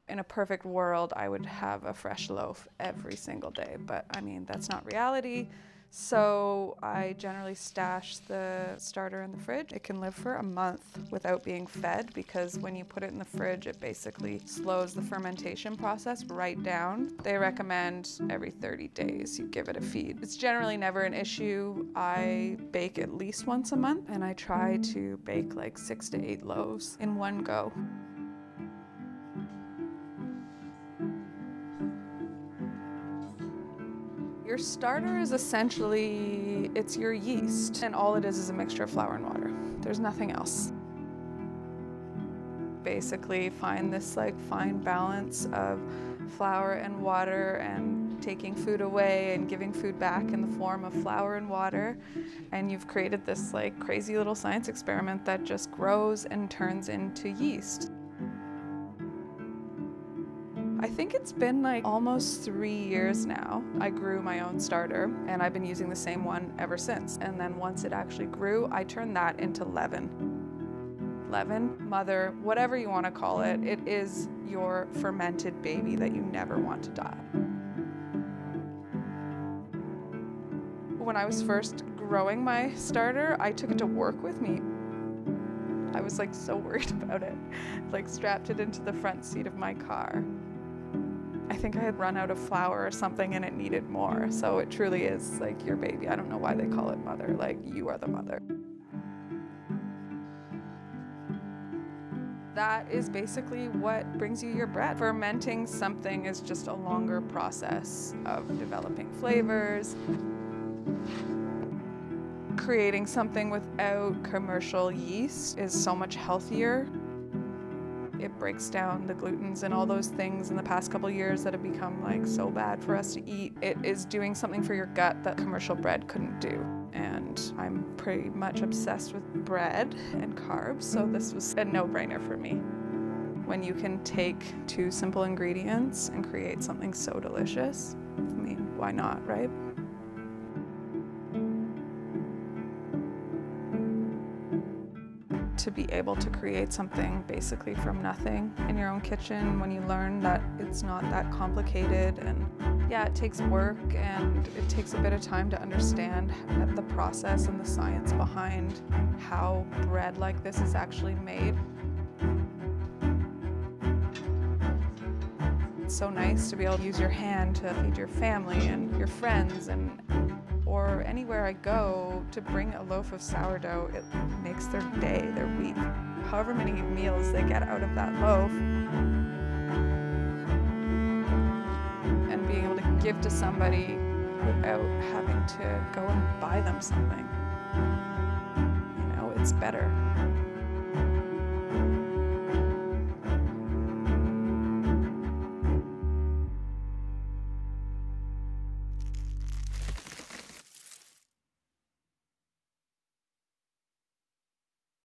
In a perfect world, I would have a fresh loaf every single day, but I mean, that's not reality. So I generally stash the starter in the fridge. It can live for a month without being fed because when you put it in the fridge, it basically slows the fermentation process right down. They recommend every 30 days you give it a feed. It's generally never an issue. I bake at least once a month, and I try to bake like 6 to 8 loaves in one go. Your starter is essentially, it's your yeast, and all it is a mixture of flour and water. There's nothing else. Basically find this like fine balance of flour and water and taking food away and giving food back in the form of flour and water, and you've created this like crazy little science experiment that just grows and turns into yeast. I think it's been like almost 3 years now. I grew my own starter and I've been using the same one ever since. And then once it actually grew, I turned that into leaven. Leaven, mother, whatever you want to call it, it is your fermented baby that you never want to die. When I was first growing my starter, I took it to work with me. I was like so worried about it. Like strapped it into the front seat of my car. I think I had run out of flour or something and it needed more. So it truly is like your baby. I don't know why they call it mother, like you are the mother. That is basically what brings you your bread. Fermenting something is just a longer process of developing flavors. Creating something without commercial yeast is so much healthier. It breaks down the glutens and all those things in the past couple years that have become like so bad for us to eat. It is doing something for your gut that commercial bread couldn't do. And I'm pretty much obsessed with bread and carbs, so this was a no-brainer for me. When you can take 2 simple ingredients and create something so delicious, I mean, why not, right? To be able to create something basically from nothing in your own kitchen, when you learn that it's not that complicated, and yeah, it takes work and it takes a bit of time to understand the process and the science behind how bread like this is actually made. It's so nice to be able to use your hand to feed your family and your friends, or anywhere I go, to bring a loaf of sourdough. It makes their day, their week. However many meals they get out of that loaf. And being able to give to somebody without having to go and buy them something. You know, it's better.